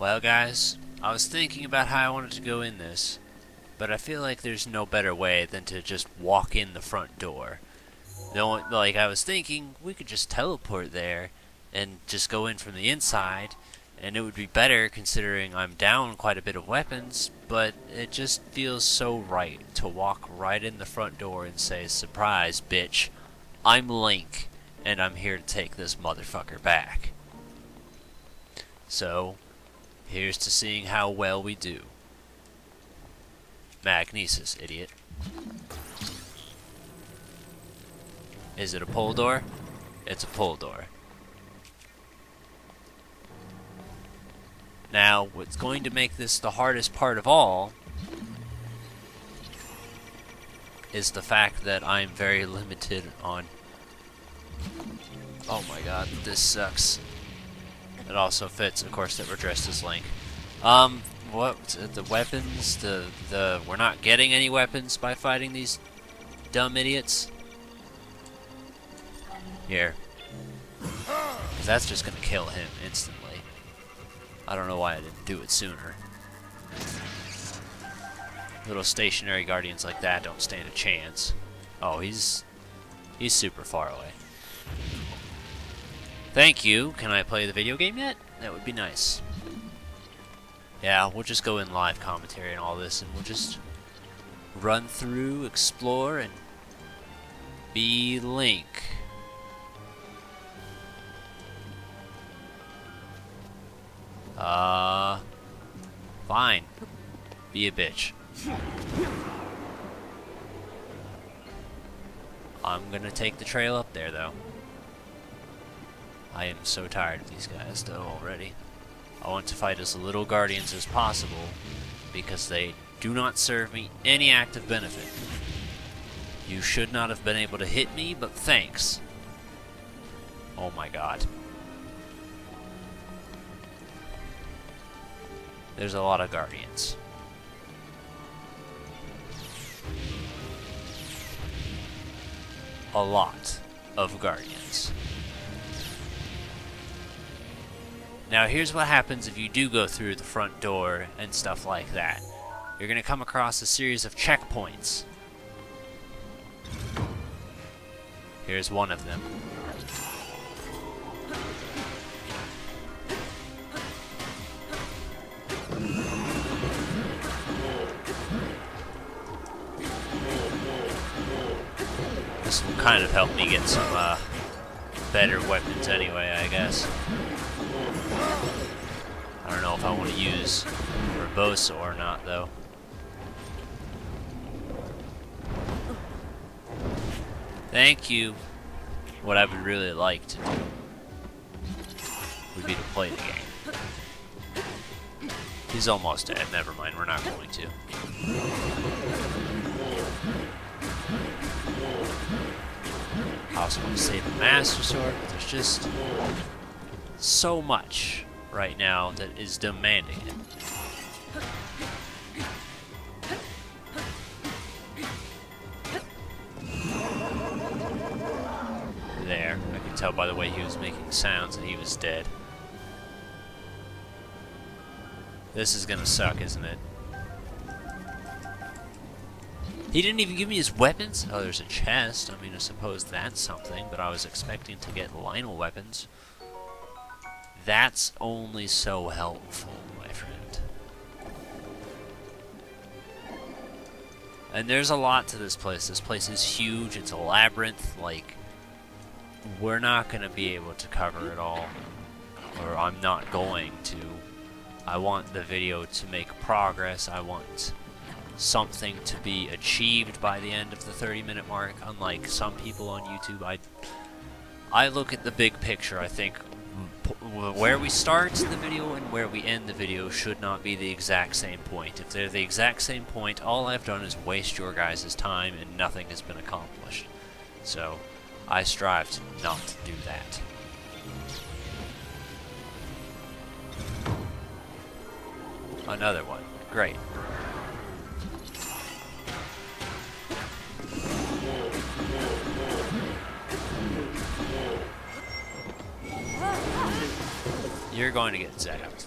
Well, guys, I was thinking about how I wanted to go in this, but I feel like there's no better way than to just walk in the front door. Like, I was thinking we could just teleport there and just go in from the inside, and it would be better considering I'm down quite a bit of weapons, but it just feels so right to walk right in the front door and say, "Surprise, bitch, I'm Link, and I'm here to take this motherfucker back." So, here's to seeing how well we do. Magnesis, idiot. Is it a pull door? It's a pull door. Now, what's going to make this the hardest part of all is the fact that I'm very limited on... Oh my god, this sucks. It also fits, of course, that we're dressed as Link. What? The weapons? We're not getting any weapons by fighting these dumb idiots? Here. Because that's just gonna kill him instantly. I don't know why I didn't do it sooner. Little stationary guardians like that don't stand a chance. Oh, he's super far away. Thank you. Can I play the video game yet? That would be nice. Yeah, we'll just go in live commentary and all this, and we'll just run through, explore, and be Link. Fine. Be a bitch. I'm gonna take the trail up there, though. I am so tired of these guys, though, already. I want to fight as little guardians as possible, because they do not serve me any active benefit. You should not have been able to hit me, but thanks. Oh my god. There's a lot of guardians. A lot of guardians. Now here's what happens if you do go through the front door and stuff like that. You're going to come across a series of checkpoints. Here's one of them. This will kind of help me get some better weapons anyway, I guess. I don't know if I want to use Rebosa or not, though. Thank you. What I would really like to do would be to play the game. He's almost dead. Never mind, we're not going to. I also want to save the Master Sword, but there's just so much right now that is demanding it. There, I can tell by the way he was making sounds that he was dead. This is gonna suck, isn't it? He didn't even give me his weapons? Oh, there's a chest. I mean, I suppose that's something, but I was expecting to get Lionel weapons. That's only so helpful, my friend. And there's a lot to this place. This place is huge. It's a labyrinth. Like, we're not going to be able to cover it all. Or I'm not going to. I want the video to make progress. I want something to be achieved by the end of the 30-minute mark. Unlike some people on YouTube, I look at the big picture. I think where we start the video and where we end the video should not be the exact same point. If they're the exact same point, all I've done is waste your guys' time and nothing has been accomplished. So, I strive to not do that. Another one. Great. You're going to get zapped.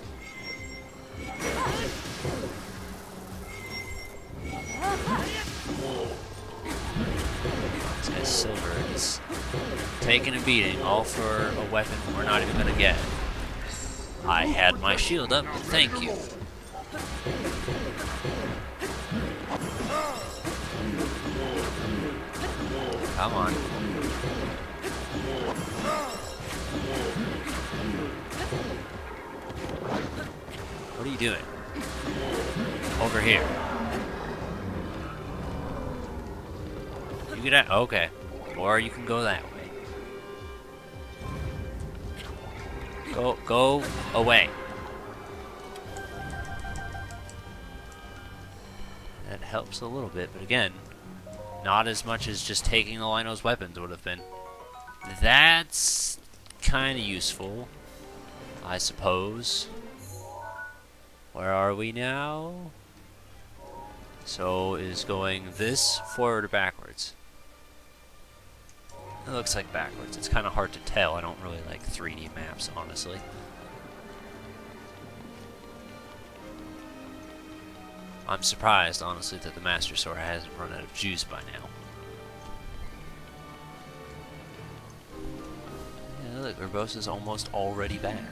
This guy's Silver is taking a beating, all for a weapon we're not even gonna get. I had my shield up, but thank you. Come on. What are you doing? Over here. You get out. Okay. Or you can go that way. Go away. That helps a little bit, but again, not as much as just taking the Lino's weapons would have been. That's kind of useful, I suppose. Where are we now? So is going this forward or backwards? It looks like backwards. It's kind of hard to tell. I don't really like 3D maps, honestly. I'm surprised, honestly, that the Master Sword hasn't run out of juice by now. Yeah, look, Urbosa's almost already back.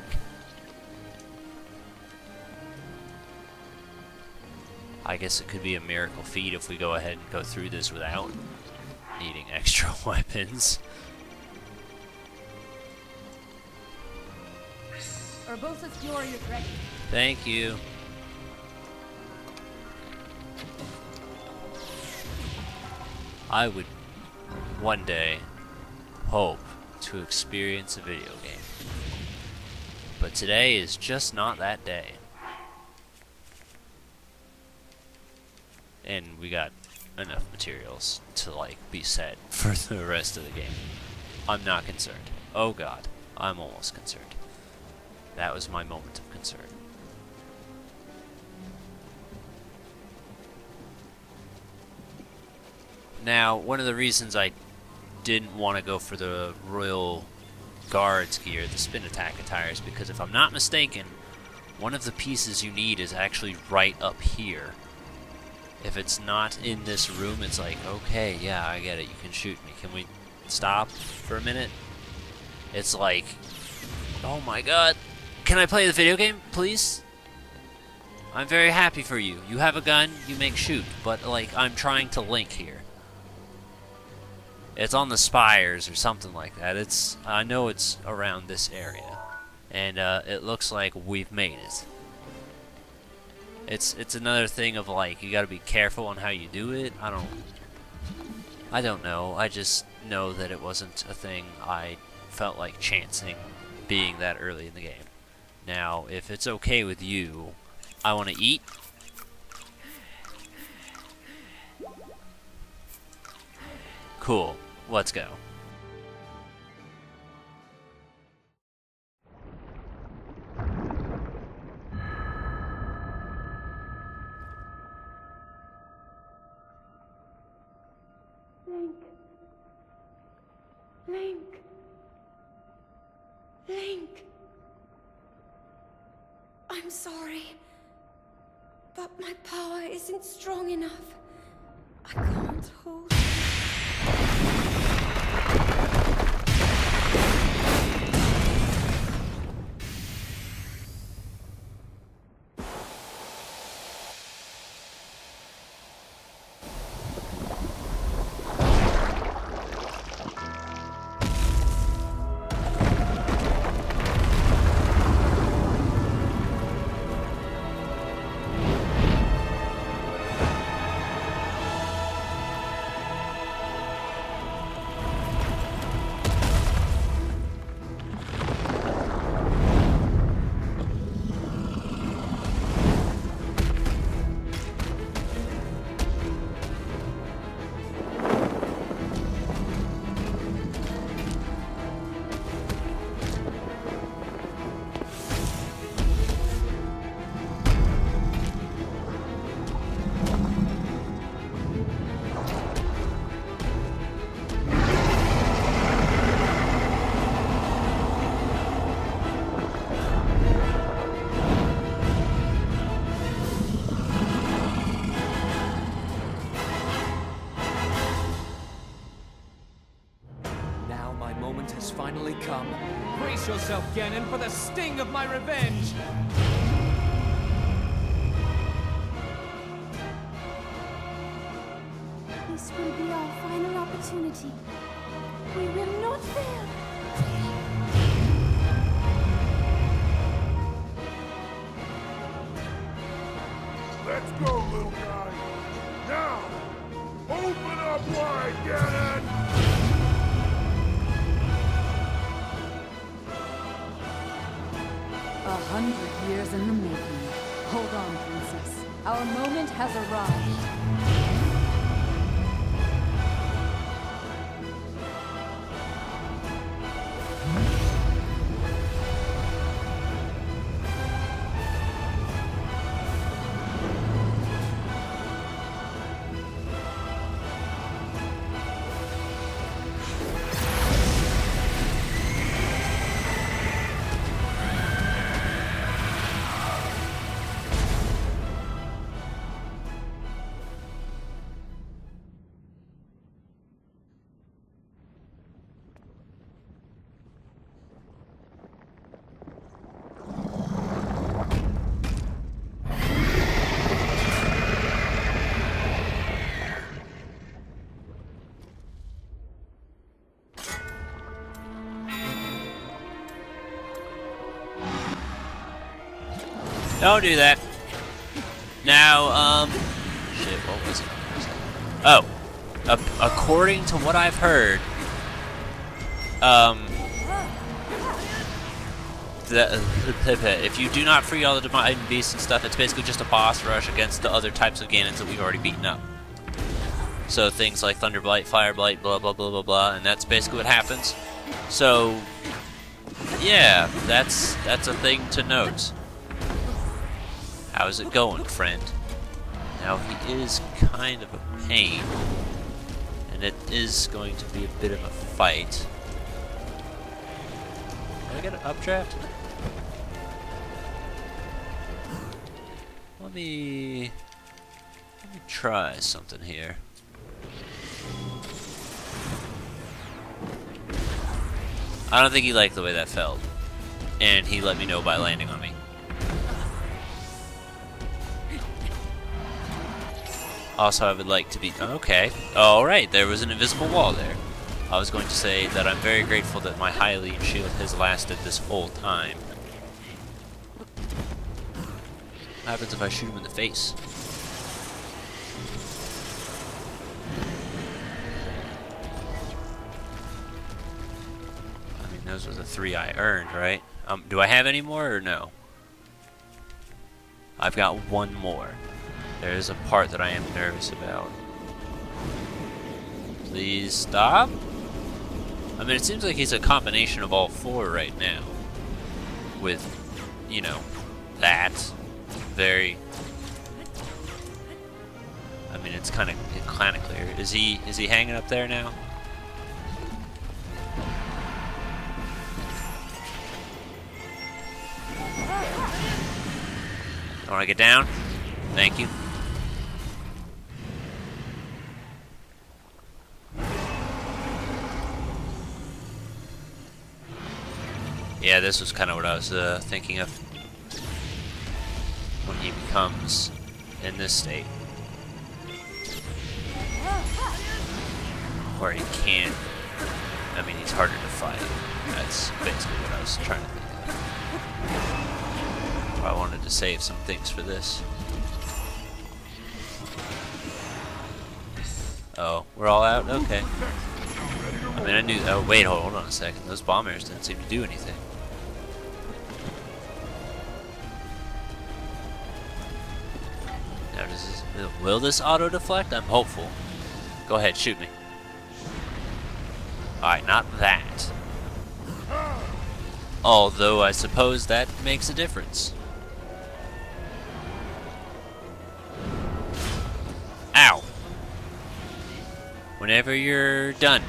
I guess it could be a miracle feat if we go ahead and go through this without needing extra weapons. Urbosa's fury is ready. Thank you. I would one day hope to experience a video game. But today is just not that day. And we got enough materials to, like, be set for the rest of the game. I'm not concerned. Oh god, I'm almost concerned. That was my moment of concern. Now, one of the reasons I didn't want to go for the Royal Guards gear, the spin attack attire, is because if I'm not mistaken, one of the pieces you need is actually right up here. If it's not in this room, it's like, okay, yeah, I get it, you can shoot me. Can we stop for a minute? It's like, oh my god, can I play the video game, please? I'm very happy for you. You have a gun, you make shoot, but, like, I'm trying to link here. It's on the spires or something like that. I know it's around this area, and it looks like we've made it. It's another thing of, like, you gotta be careful on how you do it. I don't know. I just know that it wasn't a thing I felt like chancing being that early in the game. Now, if it's okay with you, I want to eat. Cool. Let's go. Link. I'm sorry, but my power isn't strong enough. I can't hold. yourself, Ganon, for the sting of my revenge! This will be our final opportunity. We will not fail. Let's go, little guy. Now, open up wide, Ganon! 100 years in the making. Hold on, Princess. Our moment has arrived. Don't do that. Now, shit, what was it? Oh, according to what I've heard, if you do not free all the Divine Beasts and stuff, it's basically just a boss rush against the other types of Ganons that we've already beaten up. So things like Thunder Blight, Fire Blight, blah blah blah blah blah, and that's basically what happens. So, yeah, that's a thing to note. How's it going, friend? Now, he is kind of a pain, and it is going to be a bit of a fight. Did I get an updraft? Let me try something here. I don't think he liked the way that felt, and he let me know by landing on me. Also, I would like to be... Okay. Alright, there was an invisible wall there. I was going to say that I'm very grateful that my Hylian shield has lasted this whole time. What happens if I shoot him in the face? I mean, those were the 3 I earned, right? Do I have any more or no? I've got 1 more. There is a part that I am nervous about. Please stop. I mean, it seems like he's a combination of all 4 right now. With, you know, that. Very... I mean, it's kind of clear. Is he hanging up there now? I want to get down. Thank you. Yeah, this was kind of what I was thinking of when he becomes in this state. Where he can't... I mean, he's harder to fight. That's basically what I was trying to think of. I wanted to save some things for this. Oh, we're all out? Okay. I mean, I knew... Oh, wait, hold on a second. Those bombers didn't seem to do anything. Now, will this auto-deflect? I'm hopeful. Go ahead, shoot me. Alright, not that. Although, I suppose that makes a difference. Ow! Whenever you're done.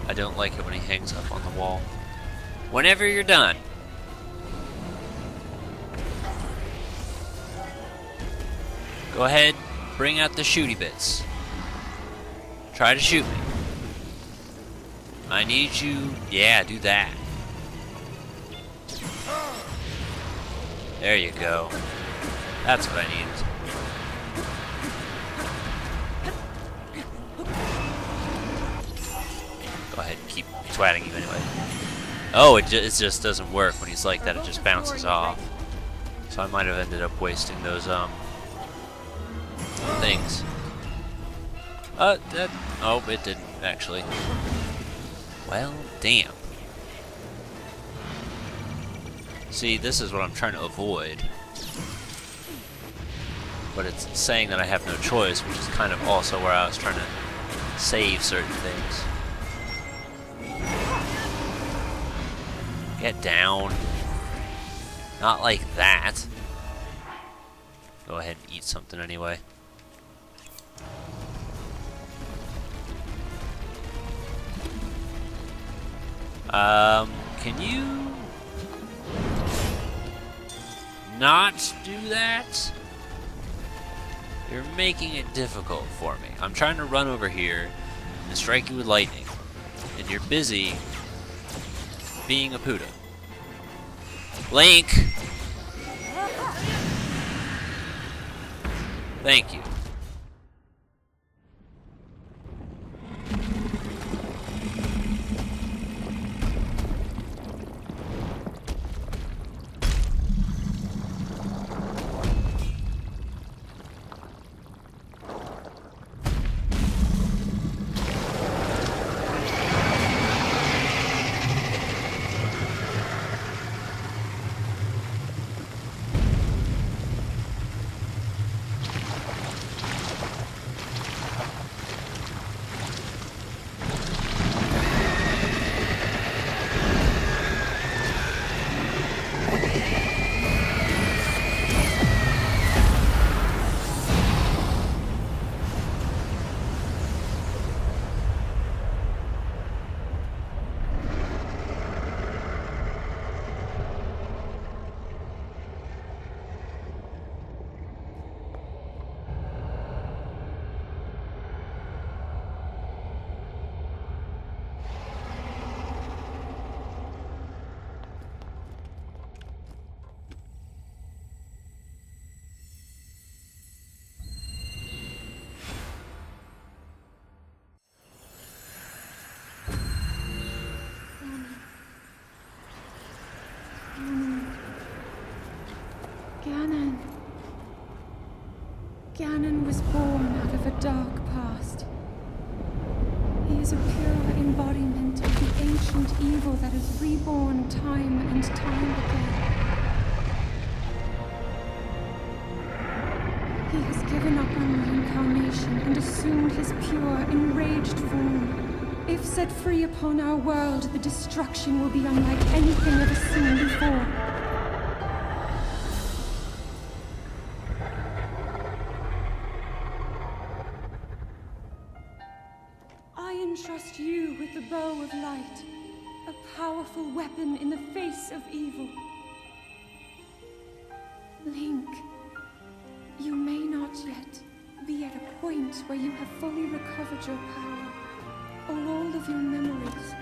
I don't like it when he hangs up on the wall. Whenever you're done. Go ahead, bring out the shooty bits. Try to shoot me. I need you. Yeah, do that. There you go. That's what I needed. Go ahead and keep twatting you anyway. Oh, it just doesn't work when he's like that. It just bounces off. So I might have ended up wasting those things. Oh, it didn't actually. Well, damn. See, this is what I'm trying to avoid. But it's saying that I have no choice, which is kind of also where I was trying to save certain things. Get down. Not like that. Go ahead and eat something anyway. Can you not do that? You're making it difficult for me. I'm trying to run over here and strike you with lightning, and you're busy being a Puda. Link! Thank you. Ganon was born out of a dark past. He is a pure embodiment of the ancient evil that is reborn time and time again. He has given up on reincarnation and assumed his pure, enraged form. If set free upon our world, the destruction will be unlike anything ever seen before. Entrust you with the bow of light, a powerful weapon in the face of evil. Link, you may not yet be at a point where you have fully recovered your power, or all of your memories.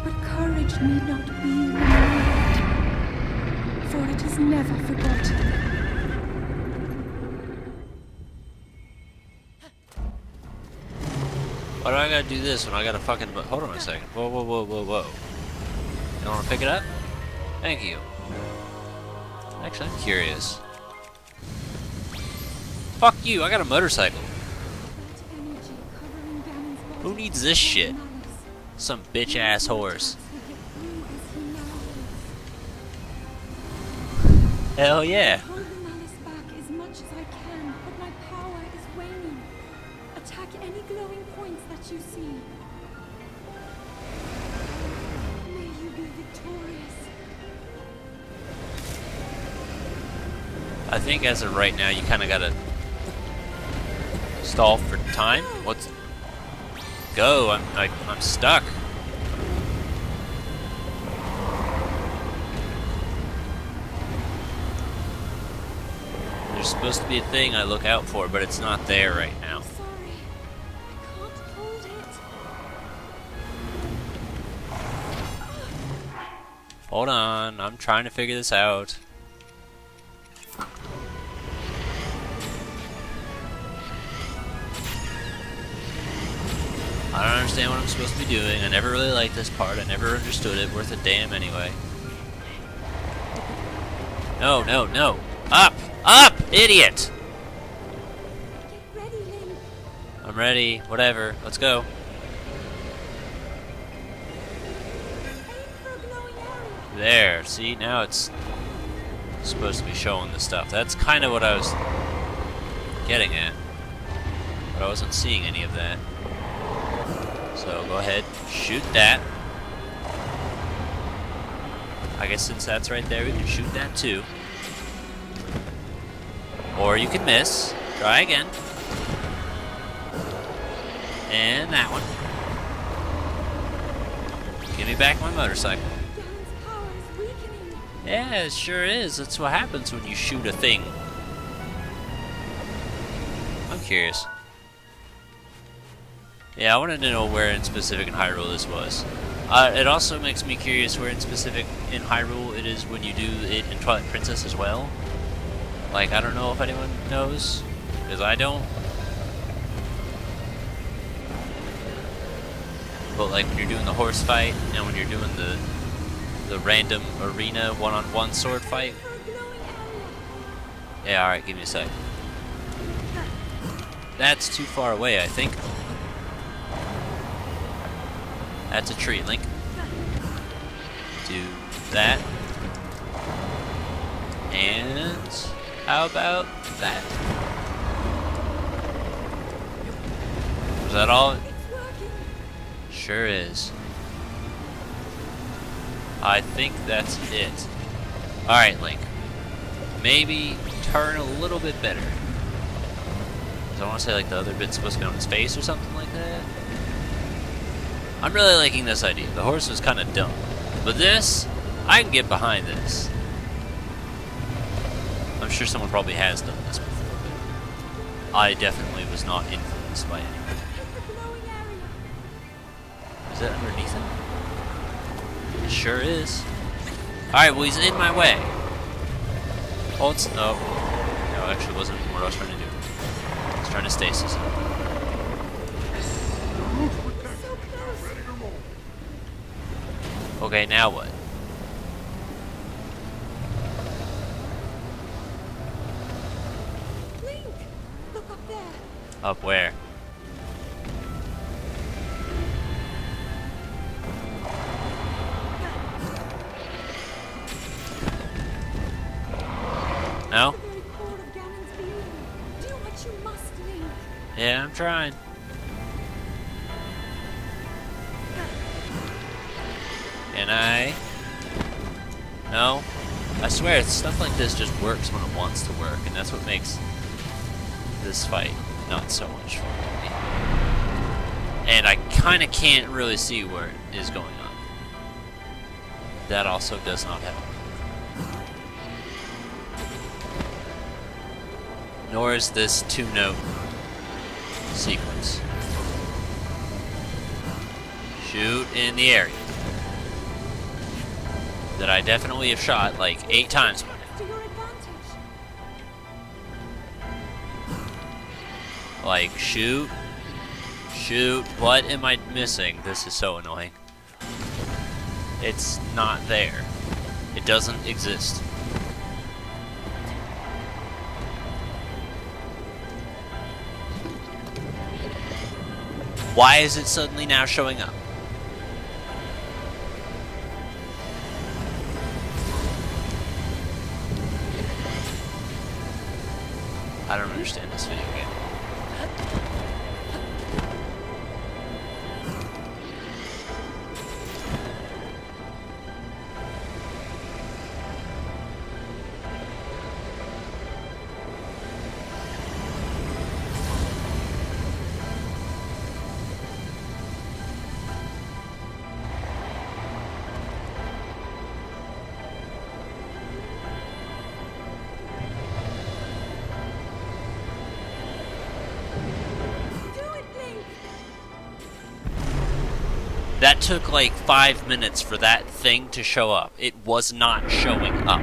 But courage need not be removed, for it is never forgotten. Why do I gotta do this when I gotta fucking... Hold on a second. Whoa, whoa, whoa, whoa, whoa. You wanna pick it up? Thank you. Actually, I'm curious. Fuck you, I got a motorcycle. Who needs this shit? Some bitch-ass horse. Hell yeah. You see. May you be victorious. I think as of right now, you kind of gotta stall for time. What's go? I'm stuck. There's supposed to be a thing I look out for, but it's not there right now. Sorry, I can't hold him. Hold on, I'm trying to figure this out. I don't understand what I'm supposed to be doing. I never really liked this part. I never understood it. Worth a damn anyway. No, no, no. Up! Up! Idiot! Get ready, Link. I'm ready. Whatever. Let's go. Aim for a glowing area. There. See, now it's supposed to be showing the stuff. That's kind of what I was getting at. But I wasn't seeing any of that. So go ahead, shoot that. I guess since that's right there, we can shoot that too. Or you can miss. Try again. And that one. Give me back my motorcycle. Ganon's power is weakening. Yeah, it sure is. That's what happens when you shoot a thing. I'm curious. Yeah, I wanted to know where in specific in Hyrule this was. It also makes me curious where in specific in Hyrule it is when you do it in Twilight Princess as well. Like, I don't know if anyone knows, because I don't. But like when you're doing the horse fight and when you're doing the random arena one-on-one sword fight. For a glowing area. Yeah, alright, give me a sec. That's too far away, I think. That's a tree, Link. Do that. And how about that? Was that all? It's working. Sure is. I think that's it. Alright, Link. Maybe turn a little bit better. 'Cause I want to say like the other bit's supposed to go in space or something like that. I'm really liking this idea. The horse was kind of dumb. But this, I can get behind this. I'm sure someone probably has done this before, but I definitely was not influenced by anyone. Hit the glowing area. Is that underneath him? It sure is. Alright, well he's in my way. Hold no. No, actually wasn't what I was trying to do. I was trying to stasis him. So close. Ready to roll. Okay, now what? Link, look up there. Up where? No? The very core of Ganon's being. Do what you must, Link. Yeah, I'm trying. Can I? No? I swear, stuff like this just works when it wants to work, and that's what makes this fight not so much fun to me. And I kinda can't really see where it is going on. That also does not help. Nor is this two-note sequence. Shoot in the area. That I definitely have shot like 8 times. To your advantage. Like, shoot. Shoot. What am I missing? This is so annoying. It's not there. It doesn't exist. Why is it suddenly now showing up? I don't understand this video game. That took like 5 minutes for that thing to show up. It was not showing up.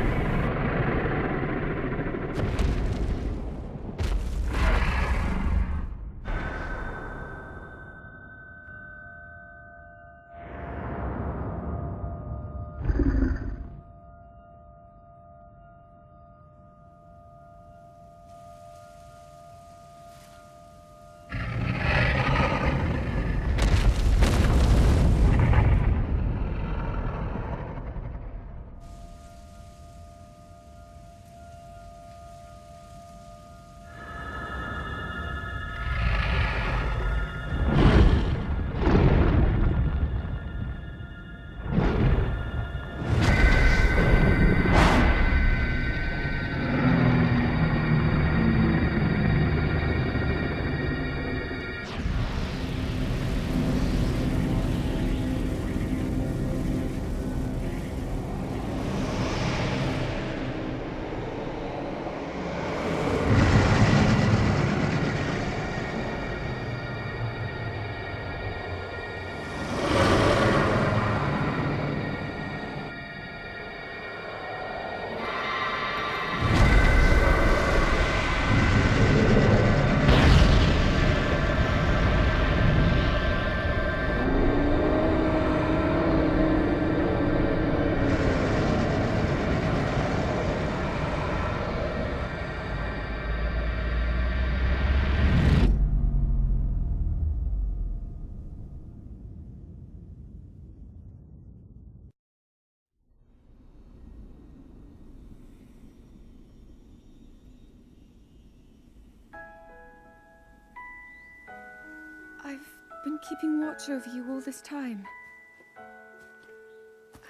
I've been keeping watch over you all this time.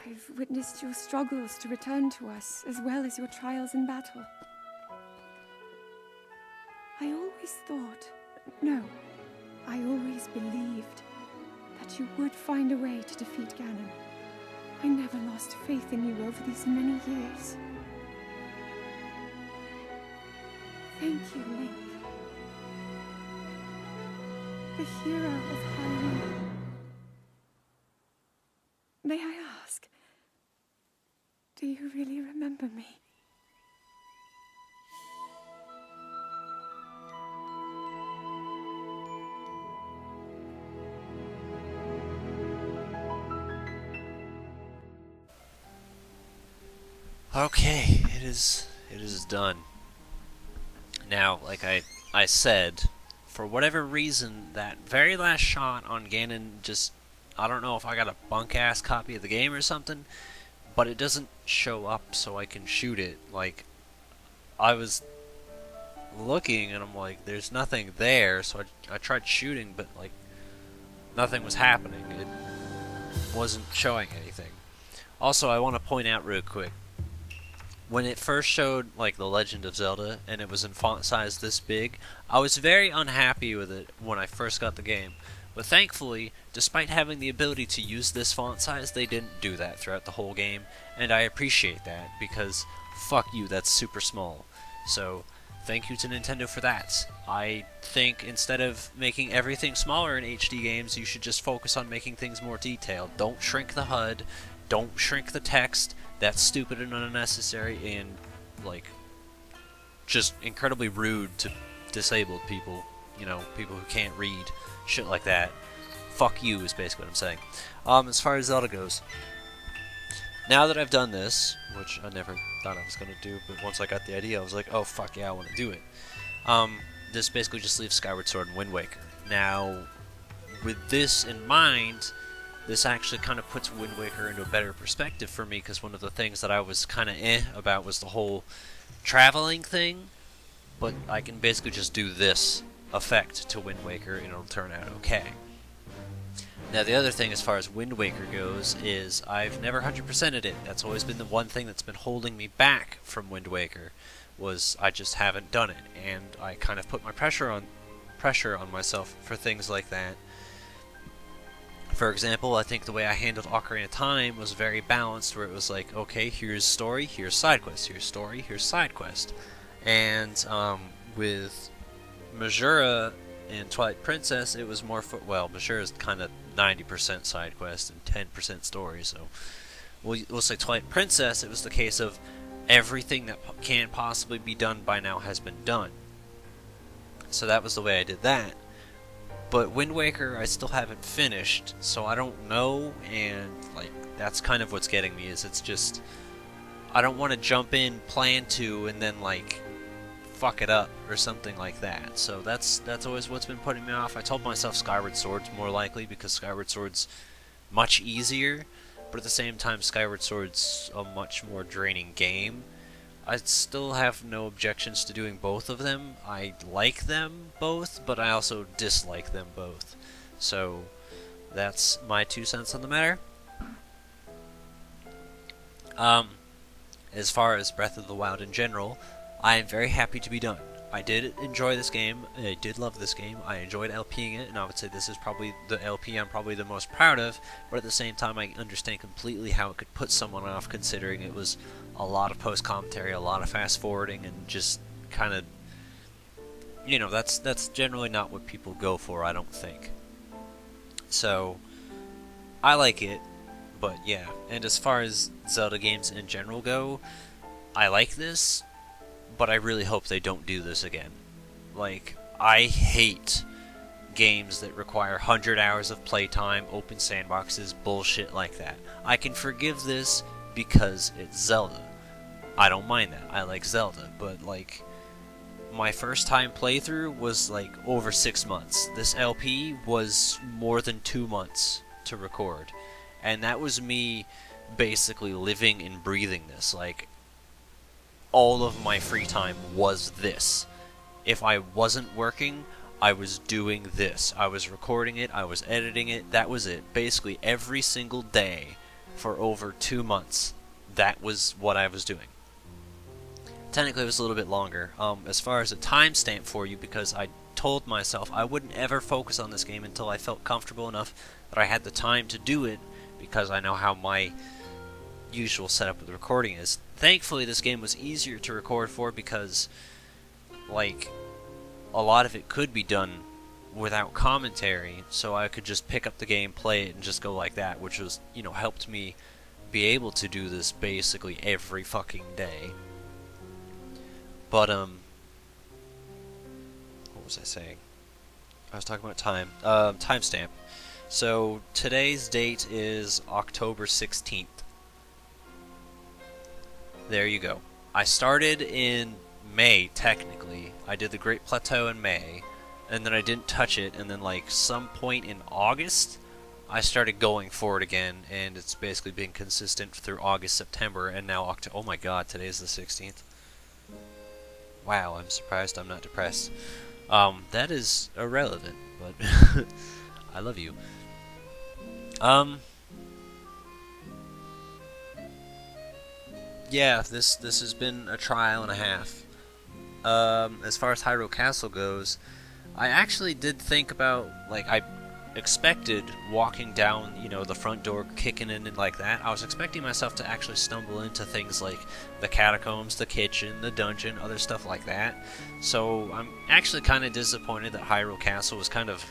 I've witnessed your struggles to return to us, as well as your trials in battle. I always thought, no, I always believed that you would find a way to defeat Ganon. I never lost faith in you over these many years. Thank you, Link. The hero of Hyrule. May I ask, do you really remember me? Okay, it is done. Now, like I said, for whatever reason, that very last shot on Ganon just, I don't know if I got a bunk-ass copy of the game or something, but it doesn't show up so I can shoot it. Like, I was looking and I'm like, there's nothing there, so I tried shooting, but like, nothing was happening. It wasn't showing anything. Also, I want to point out real quick, when it first showed like The Legend of Zelda and it was in font size this big, I was very unhappy with it when I first got the game. But thankfully, despite having the ability to use this font size, they didn't do that throughout the whole game, and I appreciate that, because fuck you, that's super small. So, thank you to Nintendo for that. I think instead of making everything smaller in HD games, you should just focus on making things more detailed. Don't shrink the HUD, don't shrink the text. That's stupid and unnecessary and, like, just incredibly rude to disabled people. You know, people who can't read. Shit like that. Fuck you is basically what I'm saying. As far as Zelda goes, now that I've done this, which I never thought I was going to do, but once I got the idea, I was like, oh fuck yeah, I want to do it. This basically just leaves Skyward Sword and Wind Waker. Now, with this in mind, this actually kind of puts Wind Waker into a better perspective for me, because one of the things that I was kind of about was the whole traveling thing, but I can basically just do this effect to Wind Waker and it'll turn out okay. Now the other thing as far as Wind Waker goes is I've never 100%ed it. That's always been the one thing that's been holding me back from Wind Waker, was I just haven't done it, and I kind of put my pressure on myself for things like that. For example, I think the way I handled Ocarina of Time was very balanced, where it was like, okay, here's story, here's side quest, here's story, here's side quest. And with Majora and Twilight Princess, it was more well, Majora is kind of 90% side quest and 10% story. So we'll say Twilight Princess, it was the case of everything that can possibly be done by now has been done. So that was the way I did that. But Wind Waker, I still haven't finished, so I don't know, and like that's kind of what's getting me. Is it's just I don't want to jump in, plan to, and then like fuck it up or something like that. So that's always what's been putting me off. I told myself Skyward Sword's more likely because Skyward Sword's much easier, but at the same time Skyward Sword's a much more draining game. I still have no objections to doing both of them. I like them both, but I also dislike them both. So that's my 2 cents on the matter. As far as Breath of the Wild in general, I am very happy to be done. I did enjoy this game. I did love this game. I enjoyed LPing it, and I would say this is probably the LP I'm probably the most proud of, but at the same time I understand completely how it could put someone off, considering it was a lot of post-commentary, a lot of fast-forwarding, and just kind of, you know, that's generally not what people go for, I don't think. So, I like it, but yeah. And as far as Zelda games in general go, I like this, but I really hope they don't do this again. Like, I hate games that require 100 hours of playtime, open sandboxes, bullshit like that. I can forgive this because it's Zelda. I don't mind that. I like Zelda, but like, my first time playthrough was like over 6 months. This LP was more than 2 months to record. And that was me basically living and breathing this. Like, all of my free time was this. If I wasn't working, I was doing this. I was recording it, I was editing it, that was it. Basically every single day for over 2 months, that was what I was doing. Technically it was a little bit longer. As far as a timestamp for you, because I told myself I wouldn't ever focus on this game until I felt comfortable enough that I had the time to do it, because I know how my usual setup with recording is. Thankfully, this game was easier to record for because, like, a lot of it could be done without commentary, so I could just pick up the game, play it, and just go like that, which was, you know, helped me be able to do this basically every fucking day. But, what was I saying? I was talking about time. Timestamp. So, today's date is October 16th. There you go. I started in May, technically. I did the Great Plateau in May, and then I didn't touch it, and then like some point in August, I started going for it again, and it's basically been consistent through August, September, and now October. Oh my god, today's the 16th. Wow, I'm surprised I'm not depressed. That is irrelevant, but I love you. Yeah, this has been a trial and a half. As far as Hyrule Castle goes, I actually did think about, like, I expected walking down, you know, the front door, kicking in and like that. I was expecting myself to actually stumble into things like the catacombs, the kitchen, the dungeon, other stuff like that. So I'm actually kind of disappointed that Hyrule Castle was kind of,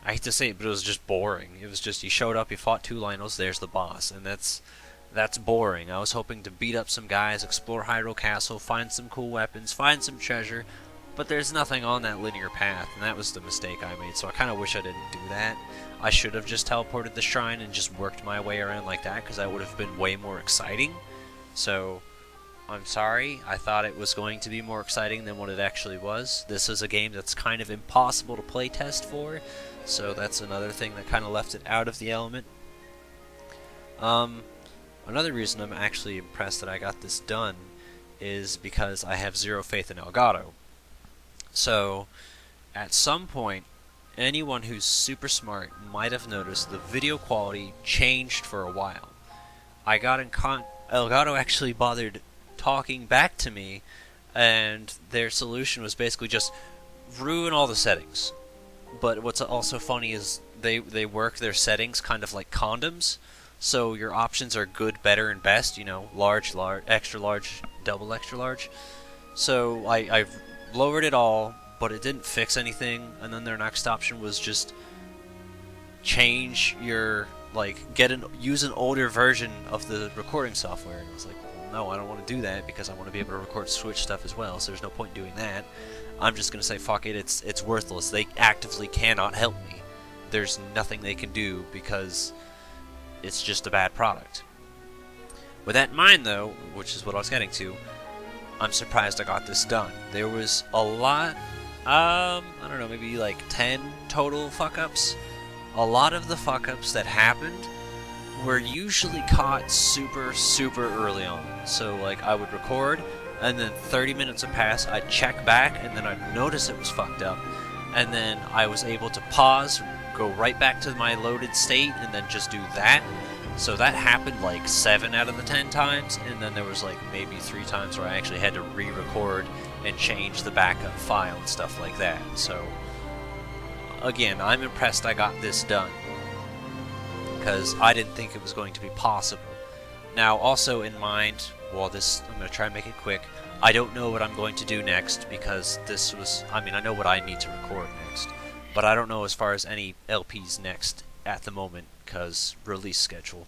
I hate to say it, but it was just boring. It was just, you showed up, you fought 2 Lionels, there's the boss, and that's boring. I was hoping to beat up some guys, explore Hyrule Castle, find some cool weapons, find some treasure, but there's nothing on that linear path, and that was the mistake I made, so I kind of wish I didn't do that. I should have just teleported the shrine and just worked my way around like that, because that would have been way more exciting. So, I'm sorry, I thought it was going to be more exciting than what it actually was. This is a game that's kind of impossible to playtest for, so that's another thing that kind of left it out of the element. Another reason I'm actually impressed that I got this done is because I have zero faith in Elgato. So, at some point, anyone who's super smart might have noticed the video quality changed for a while. I got in Elgato actually bothered talking back to me, and their solution was basically just ruin all the settings. But what's also funny is they work their settings kind of like condoms. So your options are good, better, and best, you know, large, extra large, double extra large. So I lowered it all, but it didn't fix anything, and then their next option was just change your, like, use an older version of the recording software. And I was like, well, no, I don't want to do that because I want to be able to record Switch stuff as well, so there's no point in doing that. I'm just going to say, fuck it, it's worthless. They actively cannot help me. There's nothing they can do because it's just a bad product. With that in mind, though, which is what I was getting to, I'm surprised I got this done. There was a lot, I don't know, maybe like 10 total fuck-ups. A lot of the fuck-ups that happened were usually caught super, super early on. So, like, I would record, and then 30 minutes would pass, I'd check back, and then I'd notice it was fucked up. And then I was able to pause, go right back to my loaded state, and then just do that. So that happened like 7 out of the 10 times, and then there was like maybe 3 times where I actually had to re-record and change the backup file and stuff like that. So, again, I'm impressed I got this done, because I didn't think it was going to be possible. Now, also in mind, well, I'm going to try and make it quick, I don't know what I'm going to do next, because I know what I need to record next, but I don't know as far as any LPs next at the moment, because release schedule.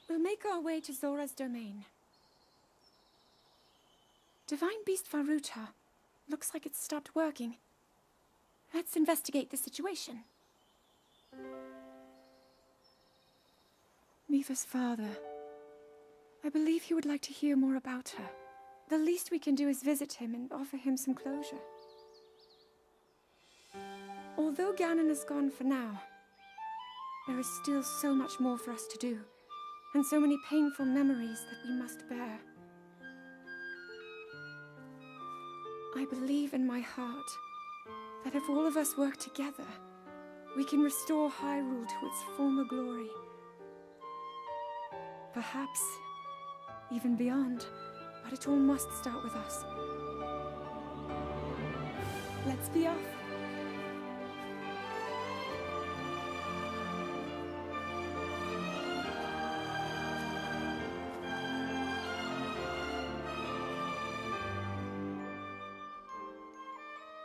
We'll make our way to Zora's domain. Divine Beast Varuta. Looks like it's stopped working. Let's investigate the situation. Miva's father. I believe he would like to hear more about her. The least we can do is visit him and offer him some closure. Although Ganon is gone for now, there is still so much more for us to do, and so many painful memories that we must bear. I believe in my heart that if all of us work together, we can restore Hyrule to its former glory. Perhaps even beyond, but it all must start with us. Let's be off.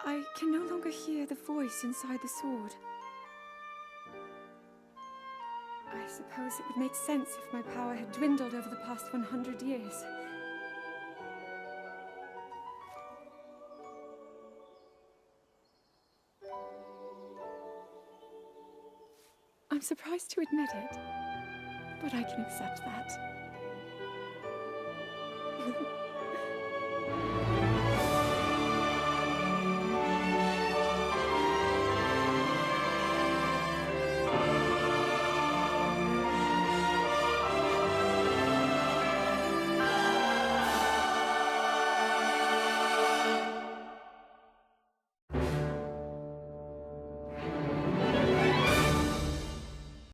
I can no longer hear the voice inside the sword. I suppose it would make sense if my power had dwindled over the past 100 years. I'm surprised to admit it, but I can accept that.